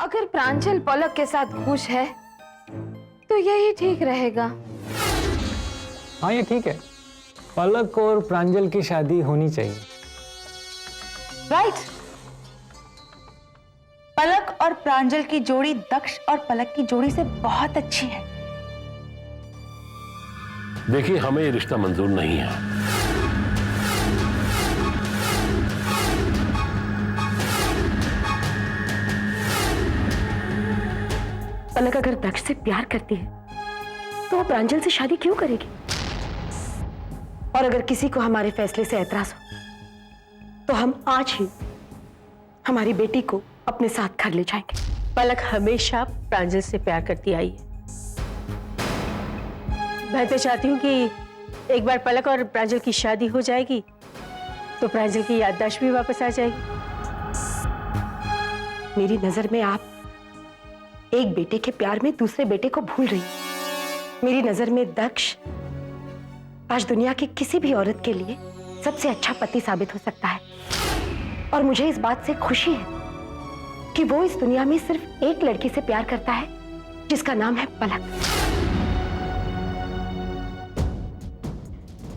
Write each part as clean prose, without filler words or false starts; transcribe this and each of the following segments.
अगर प्रांजल पलक के साथ खुश है तो यही ठीक रहेगा। हाँ ये ठीक है, पलक और प्रांजल की शादी होनी चाहिए। राइट। पलक और प्रांजल की जोड़ी दक्ष और पलक की जोड़ी से बहुत अच्छी है। देखिए, हमें ये रिश्ता मंजूर नहीं है। पलक अगर दक्ष से प्यार करती है तो वो प्रांजल से शादी क्यों करेगी? और अगर किसी को हमारे फैसले से ऐतराज हो तो हम आज ही हमारी बेटी को अपने साथ घर ले जाएंगे। पलक हमेशा प्रांजल से प्यार करती आई है। मैं तो चाहती हूँ कि एक बार पलक और प्रांजल की शादी हो जाएगी तो प्रांजल की याददाश्त भी वापस आ जाएगी। मेरी नजर में आप एक बेटे के प्यार में दूसरे बेटे को भूल रही। मेरी नजर में दक्ष आज दुनिया की किसी भी औरत के लिए सबसे अच्छा पति साबित हो सकता है। और मुझे इस बात से खुशी है कि वो इस दुनिया में सिर्फ एक लड़की से प्यार करता है जिसका नाम है पलक,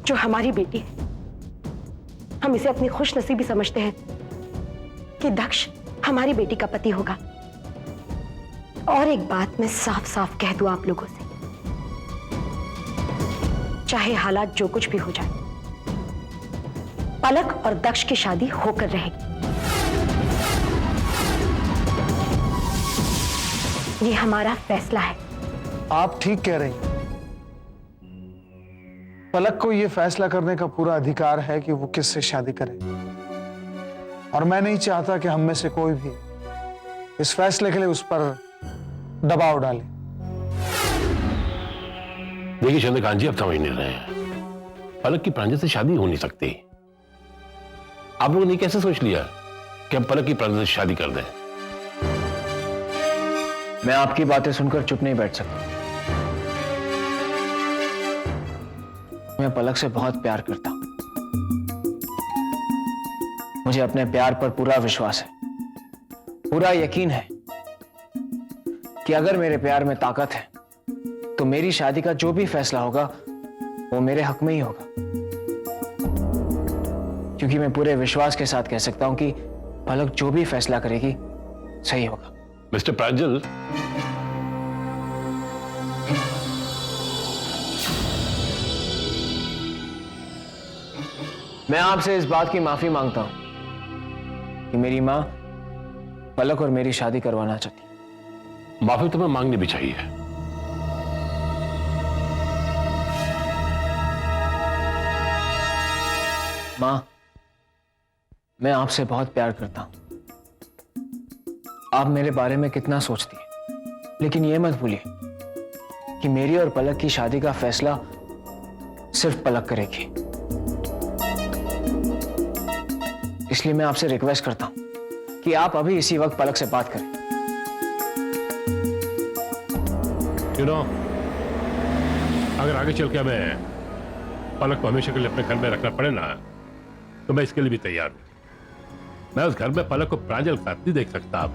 जो हमारी बेटी है। हम इसे अपनी खुशनसीबी समझते हैं कि दक्ष हमारी बेटी का पति होगा। और एक बात मैं साफ साफ कह दूं आप लोगों से, चाहे हालात जो कुछ भी हो जाए, पलक और दक्ष की शादी होकर रहेगी। ये हमारा फैसला है। आप ठीक कह रही हैं। पलक को यह फैसला करने का पूरा अधिकार है कि वो किससे शादी करे, और मैं नहीं चाहता कि हम में से कोई भी इस फैसले के लिए उस पर दबाव डाले। देखिए चंद्रकांत जी, अब समझ नहीं रहे हैं। पलक की प्रांजल से शादी हो नहीं सकती। आप लोगों ने कैसे सोच लिया कि हम पलक की प्रांजल से शादी कर दें? मैं आपकी बातें सुनकर चुप नहीं बैठ सकता। मैं पलक से बहुत प्यार करता हूं। मुझे अपने प्यार पर पूरा विश्वास है, पूरा यकीन है कि अगर मेरे प्यार में ताकत है तो मेरी शादी का जो भी फैसला होगा वो मेरे हक में ही होगा। क्योंकि मैं पूरे विश्वास के साथ कह सकता हूं कि पलक जो भी फैसला करेगी सही होगा। मिस्टर प्रांजल, मैं आपसे इस बात की माफी मांगता हूं कि मेरी मां पलक और मेरी शादी करवाना चाहती। माफी तुम्हें मांगनी भी चाहिए। मां, मैं आपसे बहुत प्यार करता हूं। आप मेरे बारे में कितना सोचती हैं, लेकिन यह मत भूलिए कि मेरी और पलक की शादी का फैसला सिर्फ पलक करेगी। इसलिए मैं आपसे रिक्वेस्ट करता हूं कि आप अभी इसी वक्त पलक से बात करें। अगर आगे चल के हमें पलक को हमेशा के लिए अपने घर में रखना पड़े ना, तो मैं इसके लिए भी तैयार हूं। मैं उस घर में पलक को प्रांजल के साथ नहीं देख सकता अब।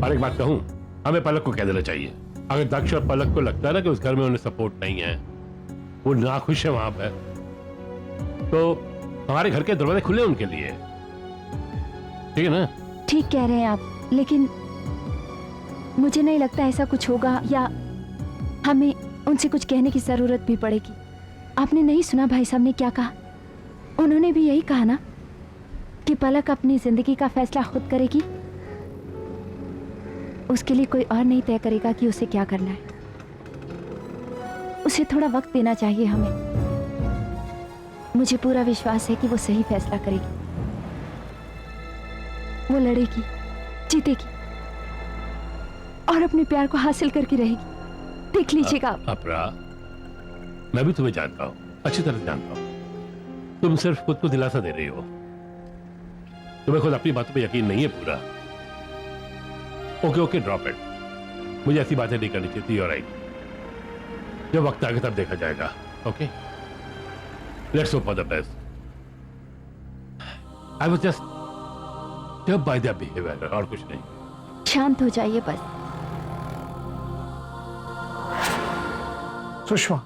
और एक बात कहूं, हमें पलक को कह देना चाहिए। अगर दक्ष और पलक को लगता है ना कि उस घर में उन्हें सपोर्ट नहीं है, वो नाखुश है वहां पर, तो हमारे घर के दरवाजे खुले उनके लिए। ठीक है ना? ठीक कह रहे हैं आप, लेकिन मुझे नहीं लगता ऐसा कुछ होगा या हमें उनसे कुछ कहने की जरूरत भी पड़ेगी। आपने नहीं सुना भाई साहब ने क्या कहा? उन्होंने भी यही कहा ना कि पलक अपनी जिंदगी का फैसला खुद करेगी, उसके लिए कोई और नहीं तय करेगा कि उसे क्या करना है। उसे थोड़ा वक्त देना चाहिए हमें। मुझे पूरा विश्वास है कि वो सही फैसला करेगी। वो लड़ेगी, जीतेगी और अपने प्यार को हासिल करके रहेगी। देख लीजिएगा आप। अपरा, मैं भी तुम्हें जानता हूं, अच्छी तरह जानता हूं। तुम सिर्फ खुद को दिलासा दे रही हो। तुम्हें खुद अपनी बातों पे यकीन नहीं है पूरा। Okay okay, drop it. मुझे ऐसी बातें नहीं करनी चाहिए। ऑलराइट, जब वक्त आगे तब देखा जाएगा। Okay, let's hope for the best. I was just जब बाय देयर बिहेवियर, और कुछ नहीं। शांत हो जाइए बस। सुषमा,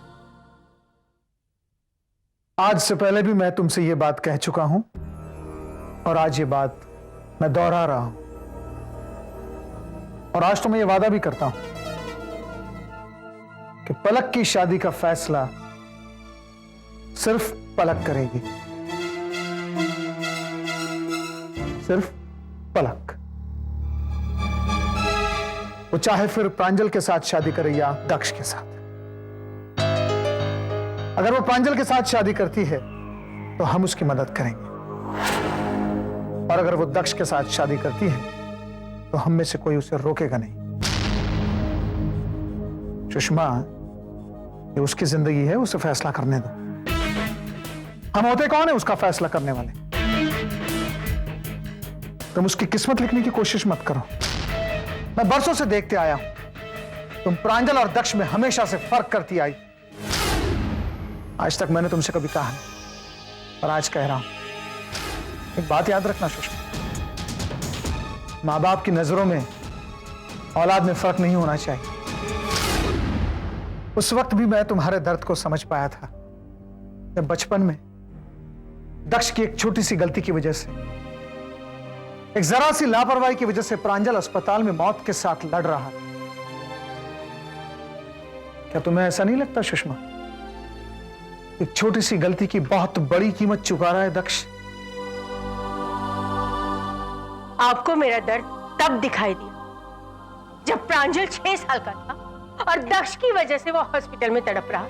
आज से पहले भी मैं तुमसे ये बात कह चुका हूं और आज ये बात मैं दोहरा रहा हूं, और आज तो मैं ये वादा भी करता हूं कि पलक की शादी का फैसला सिर्फ पलक करेगी, सिर्फ पलक। वो चाहे फिर प्रांजल के साथ शादी करे या दक्ष के साथ। अगर वो प्रांजल के साथ शादी करती है तो हम उसकी मदद करेंगे, और अगर वो दक्ष के साथ शादी करती है तो हम में से कोई उसे रोकेगा नहीं। सुषमा, ये उसकी जिंदगी है, उसे फैसला करने दो। हम होते कौन है उसका फैसला करने वाले? तुम उसकी किस्मत लिखने की कोशिश मत करो। मैं बरसों से देखते आया हूं, तुम प्रांजल और दक्ष में हमेशा से फर्क करती आई। आज तक मैंने तुमसे कभी कहा नहीं, पर आज कह रहा हूं। एक बात याद रखना सुषमा, मां बाप की नजरों में औलाद में फर्क नहीं होना चाहिए। उस वक्त भी मैं तुम्हारे दर्द को समझ पाया था जब बचपन में दक्ष की एक छोटी सी गलती की वजह से, एक जरा सी लापरवाही की वजह से प्रांजल अस्पताल में मौत के साथ लड़ रहा था। क्या तुम्हें ऐसा नहीं लगता सुषमा, एक छोटी सी गलती की बहुत बड़ी कीमत चुका रहा है दक्ष? आपको मेरा दर्द तब दिखाई दिया जब प्रांजल 6 साल का था और दक्ष की वजह से वो हॉस्पिटल में तड़प रहा था,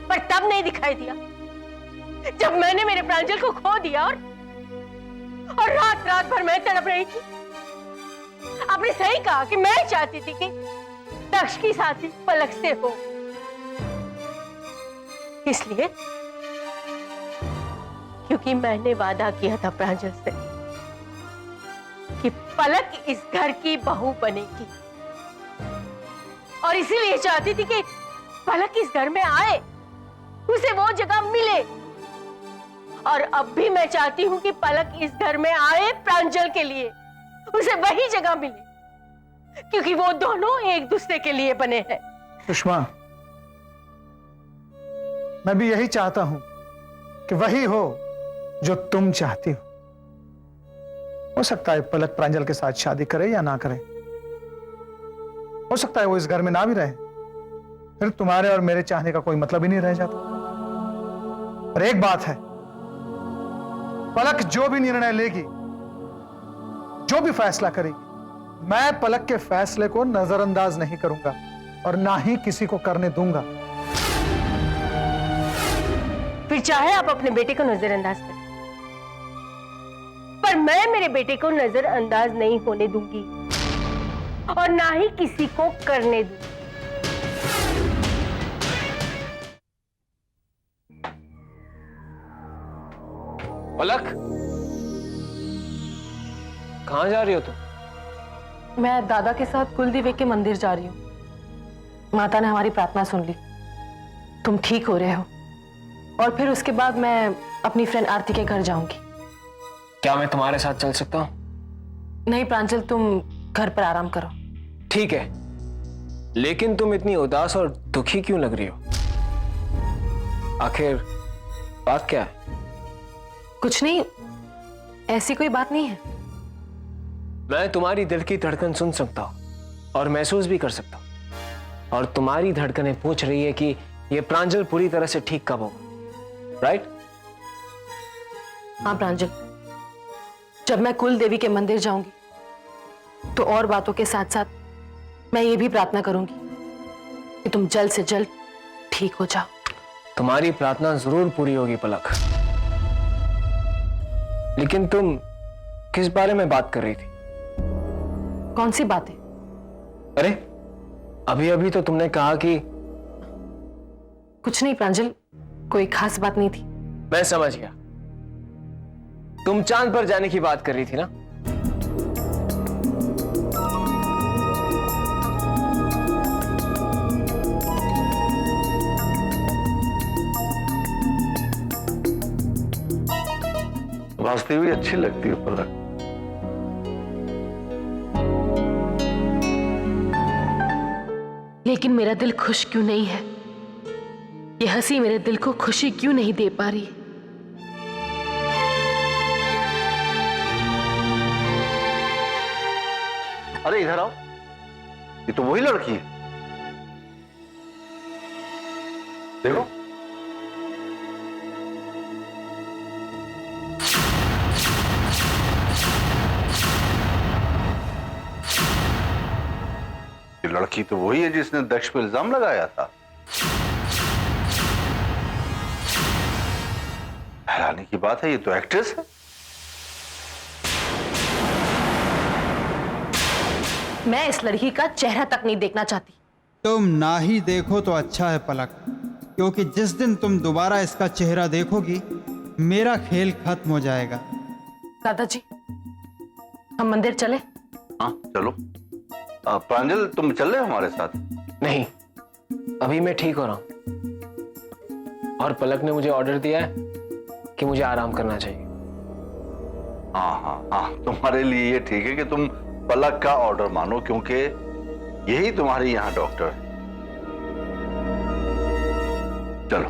पर तब नहीं दिखाई दिया जब मैंने मेरे प्रांजल को खो दिया और रात रात भर मैं तड़प रही थी। आपने सही कहा कि मैं चाहती थी कि दक्ष की साथी पलक से हो, इसलिए क्योंकि मैंने वादा किया था प्रांजल से कि पलक इस घर की बहू बनेगी, और इसीलिए चाहती थी कि पलक इस घर में आए, उसे वो जगह मिले। और अब भी मैं चाहती हूं कि पलक इस घर में आए प्रांजल के लिए, उसे वही जगह मिले, क्योंकि वो दोनों एक दूसरे के लिए बने हैं। सुषमा, मैं भी यही चाहता हूं कि वही हो जो तुम चाहती हो सकता है पलक प्रांजल के साथ शादी करे या ना करे, हो सकता है वो इस घर में ना भी रहे, फिर तुम्हारे और मेरे चाहने का कोई मतलब ही नहीं रह जाता। और एक बात है, पलक जो भी निर्णय लेगी, जो भी फैसला करेगी, मैं पलक के फैसले को नजरअंदाज नहीं करूंगा और ना ही किसी को करने दूंगा। फिर चाहे आप अपने बेटे को नजरअंदाज करें, पर मैं मेरे बेटे को नजरअंदाज नहीं होने दूंगी और ना ही किसी को करने दूंगी। पलक, कहां जा रही हो तुम? मैं दादा के साथ कुलदेवी के मंदिर जा रही हूँ। माता ने हमारी प्रार्थना सुन ली, तुम ठीक हो रहे हो, और फिर उसके बाद मैं अपनी फ्रेंड आरती के घर जाऊंगी। क्या मैं तुम्हारे साथ चल सकता हूँ? नहीं प्रांजल, तुम घर पर आराम करो। ठीक है, लेकिन तुम इतनी उदास और दुखी क्यों लग रही हो? आखिर बात क्या है? कुछ नहीं, ऐसी कोई बात नहीं है। मैं तुम्हारी दिल की धड़कन सुन सकता हूं और महसूस भी कर सकता हूं, और तुम्हारी धड़कनें पूछ रही है कि यह प्रांजल पूरी तरह से ठीक कब होगा, राइट? हाँ प्रांजल, जब मैं कुल देवी के मंदिर जाऊंगी तो और बातों के साथ साथ मैं ये भी प्रार्थना करूंगी कि तुम जल्द से जल्द ठीक हो जाओ। तुम्हारी प्रार्थना जरूर पूरी होगी पलक, लेकिन तुम किस बारे में बात कर रही थी? कौन सी बातें? अरे अभी अभी तो तुमने कहा कि कुछ नहीं प्रांजल, कोई खास बात नहीं थी। मैं समझ गया, तुम चांद पर जाने की बात कर रही थी ना? वास्तव में अच्छी लगती है पलक। लेकिन मेरा दिल खुश क्यों नहीं है? ये हंसी मेरे दिल को खुशी क्यों नहीं दे पा रही? अरे इधर आओ, ये तो वही लड़की है। देखो, ये लड़की तो वही है जिसने दक्ष पे इल्जाम लगाया था। हैरानी की बात है, ये तो एक्ट्रेस है। मैं इस लड़की का चेहरा तक नहीं देखना चाहती। तुम ना ही देखो तो अच्छा है पलक, क्योंकि जिस दिन तुम दोबारा इसका चेहरा देखोगी मेरा खेल खत्म हो जाएगा। दादाजी, हम मंदिर चले? हाँ चलो। प्रांजल तुम चल रहे हो हमारे साथ? नहीं, अभी मैं ठीक हो रहा हूं और पलक ने मुझे ऑर्डर दिया है कि मुझे आराम करना चाहिए। हाँ हाँ हाँ, तुम्हारे लिए ये ठीक है कि तुम पलक का ऑर्डर मानो, क्योंकि यही तुम्हारी यहां डॉक्टर है। चलो।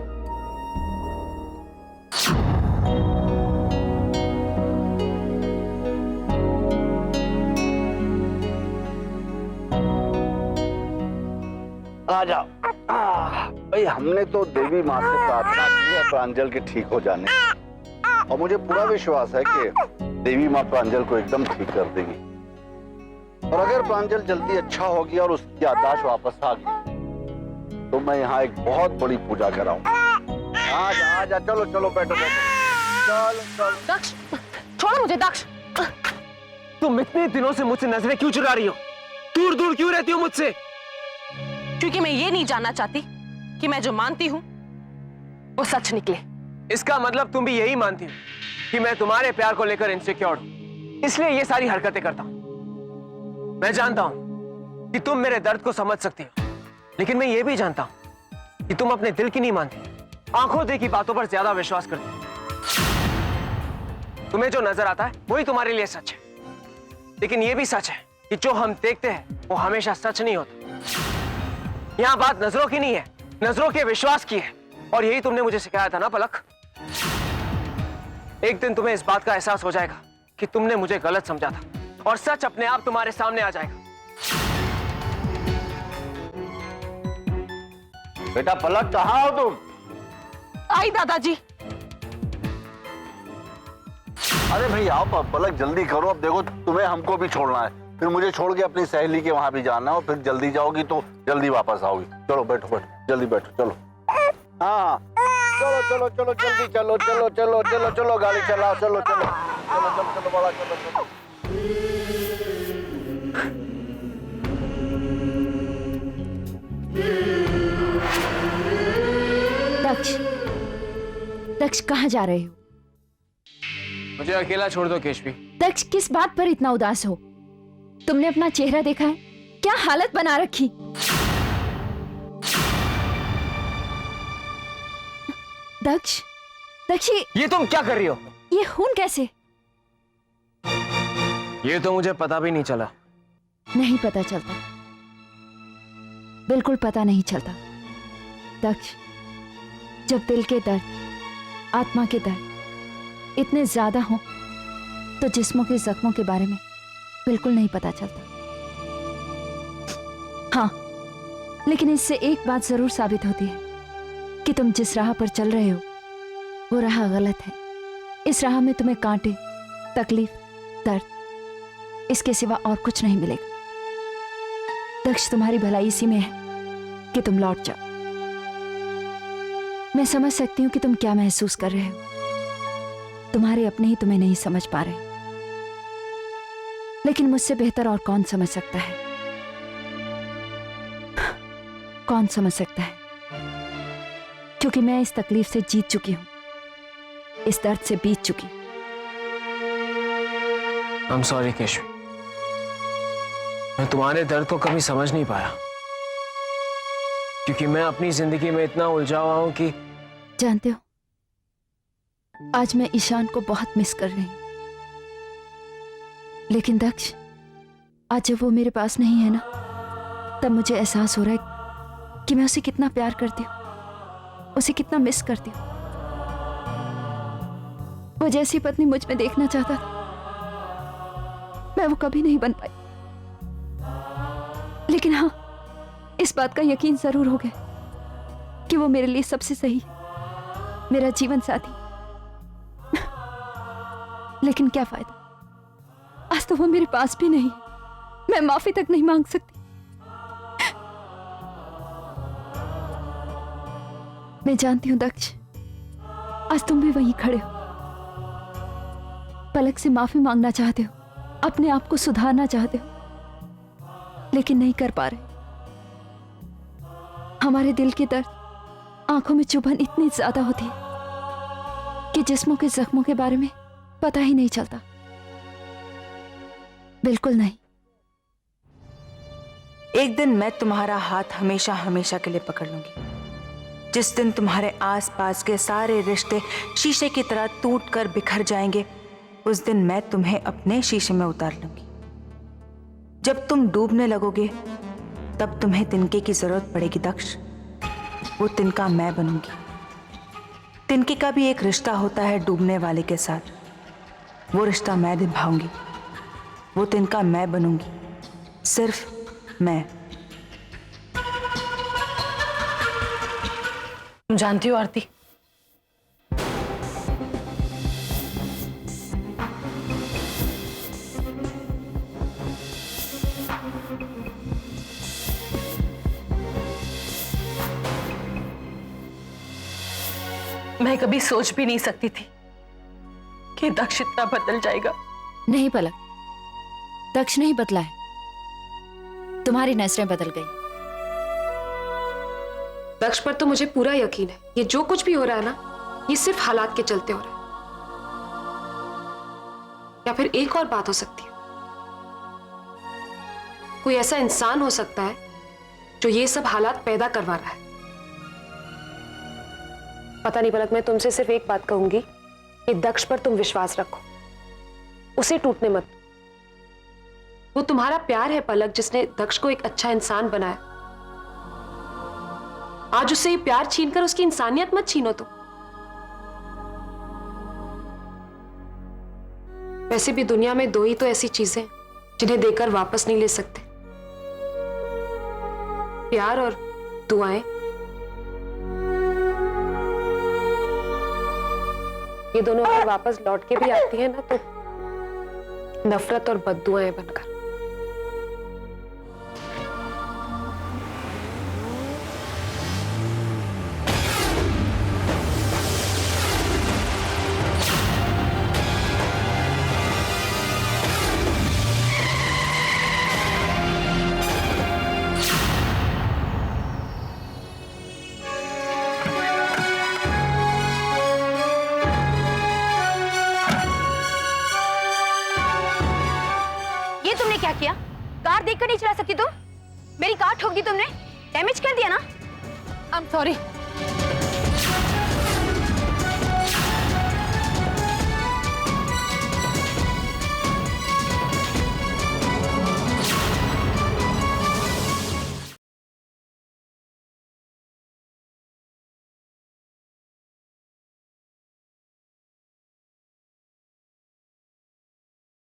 आ जाओ। भाई हमने तो देवी माँ से प्रार्थना की है प्रांजल के ठीक हो जाने, और मुझे पूरा विश्वास है कि देवी माँ प्रांजल को एकदम ठीक कर देगी। और अगर प्रांजल जल्दी अच्छा होगी और उसकी याददाश्त वापस आ गई तो मैं यहाँ एक बहुत बड़ी पूजा कराऊंगा। आजा, चलो चलो, बैठो बैठो, चलो चलो। दक्ष, छोड़ो मुझे दक्ष। तुम इतने दिनों से मुझसे नजरें क्यों चुरा रही हो? दूर दूर क्यों रहती हो मुझसे? क्योंकि मैं ये नहीं जानना चाहती कि मैं जो मानती हूँ वो सच निकले। इसका मतलब तुम भी यही मानती हो कि मैं तुम्हारे प्यार को लेकर इनसिक्योर हूं, इसलिए ये सारी हरकतें करता हूं। मैं जानता हूं कि तुम मेरे दर्द को समझ सकती हो, लेकिन मैं ये भी जानता हूं कि तुम अपने दिल की नहीं मानती, आंखों देखी बातों पर ज्यादा विश्वास करती हो। तुम्हें जो नजर आता है वही तुम्हारे लिए सच है, लेकिन ये भी सच है कि जो हम देखते हैं वो हमेशा सच नहीं होता। यहां बात नजरों की नहीं है, नजरों के विश्वास की है, और यही तुमने मुझे सिखाया था ना पलक। एक दिन तुम्हें इस बात का एहसास हो जाएगा कि तुमने मुझे गलत समझा था, और सच अपने आप तुम्हारे सामने आ जाएगा। बेटा पलक, कहाँ हो तुम? आई दादाजी। अरे भाई आओ पलक, जल्दी करो। अब देखो तुम्हें हमको भी छोड़ना है, फिर मुझे छोड़ के अपनी सहेली के वहां भी जाना है, और फिर जल्दी जाओगी तो जल्दी वापस आओगी। चलो बैठो बैठो, जल्दी बैठो, चलो। हाँ चलो चलो चलो, जल्दी चलो चलो चलो चलो चलो, गाड़ी चलाओ, चलो चलो चलो चलो चलो बड़ा, चलो चलो। दक्ष, दक्ष कहाँ जा रहे हो? मुझे अकेला छोड़ दो केशवी। दक्ष, किस बात पर इतना उदास हो? तुमने अपना चेहरा देखा है? क्या हालत बना रखी। दक्ष, दक्ष, ये तुम क्या कर रही हो? ये खून कैसे? ये तो मुझे पता भी नहीं चला। नहीं पता चलता, बिल्कुल पता नहीं चलता। दक्ष, जब दिल के दर्द, आत्मा के दर्द इतने ज्यादा हो तो जिस्मों के जख्मों के बारे में बिल्कुल नहीं पता चलता। हाँ, लेकिन इससे एक बात जरूर साबित होती है कि तुम जिस राह पर चल रहे हो वो राह गलत है। इस राह में तुम्हें कांटे, तकलीफ, दर्द, इसके सिवा और कुछ नहीं मिलेगा। दक्ष, तुम्हारी भलाई इसी में है कि तुम लौट जाओ। मैं समझ सकती हूं कि तुम क्या महसूस कर रहे हो। तुम्हारे अपने ही तुम्हें नहीं समझ पा रहे, लेकिन मुझसे बेहतर और कौन समझ सकता है? कौन समझ सकता है? क्योंकि मैं इस तकलीफ से जीत चुकी हूं, इस दर्द से बीत चुकी। I'm sorry केशवी, मैं तुम्हारे दर्द को कभी समझ नहीं पाया, क्योंकि मैं अपनी जिंदगी में इतना उलझा हुआ हूं कि। जानते हो, आज मैं ईशान को बहुत मिस कर रही हूं, लेकिन दक्ष, आज जब वो मेरे पास नहीं है ना, तब मुझे एहसास हो रहा है कि मैं उसे कितना प्यार करती हूँ, उसे कितना मिस करती हूँ। वो जैसी पत्नी मुझ में देखना चाहता था, मैं वो कभी नहीं बन पाई। लेकिन हाँ, इस बात का यकीन जरूर हो गया कि वो मेरे लिए सबसे सही है, मेरा जीवन साथी। लेकिन क्या फायदा, आज तो वो मेरे पास भी नहीं है, मैं माफी तक नहीं मांग सकती। मैं जानती हूं दक्ष, आज तुम भी वहीं खड़े हो, पलक से माफी मांगना चाहते हो, अपने आप को सुधारना चाहते हो, लेकिन नहीं कर पा रहे। हमारे दिल के दर्द, आंखों में चुभन इतनी ज्यादा होती है कि जिस्मों के जख्मों के बारे में पता ही नहीं चलता। बिल्कुल नहीं। एक दिन मैं तुम्हारा हाथ हमेशा हमेशा के लिए पकड़ लूंगी। जिस दिन तुम्हारे आसपास के सारे रिश्ते शीशे की तरह टूटकर बिखर जाएंगे, उस दिन मैं तुम्हें अपने शीशे में उतार लूंगी। जब तुम डूबने लगोगे, तब तुम्हें तिनके की जरूरत पड़ेगी दक्ष। वो तिनका मैं बनूंगी। तिनके का भी एक रिश्ता होता है डूबने वाले के साथ, वो रिश्ता मैं निभाऊंगी। वो तिनका मैं बनूंगी, सिर्फ मैं। तुम जानती हो आरती, मैं कभी सोच भी नहीं सकती थी कि दक्ष इतना बदल जाएगा। नहीं पलक, दक्ष नहीं बदला है, तुम्हारी नजरें बदल गई। दक्ष पर तो मुझे पूरा यकीन है, ये जो कुछ भी हो रहा है ना, ये सिर्फ हालात के चलते हो रहा है। या फिर एक और बात हो सकती है, कोई ऐसा इंसान हो सकता है जो ये सब हालात पैदा करवा रहा है। पता नहीं पलक, मैं तुमसे सिर्फ एक बात कहूंगी कि दक्ष पर तुम विश्वास रखो, उसे टूटने मत। वो तुम्हारा प्यार है पलक, जिसने दक्ष को एक अच्छा इंसान बनाया। आज उससे ये प्यार छीनकर उसकी इंसानियत मत छीनो तुम। वैसे भी दुनिया में दो ही तो ऐसी चीजें जिन्हें देकर वापस नहीं ले सकते, प्यार और दुआएं। ये दोनों अगर वापस लौट के भी आती है ना, तो नफरत और बद्दुआएं बनकर। क्या किया? कार देखकर नहीं चला सकती तुम? मेरी कार ठोक दी तुमने, डैमेज कर दिया ना। I'm sorry।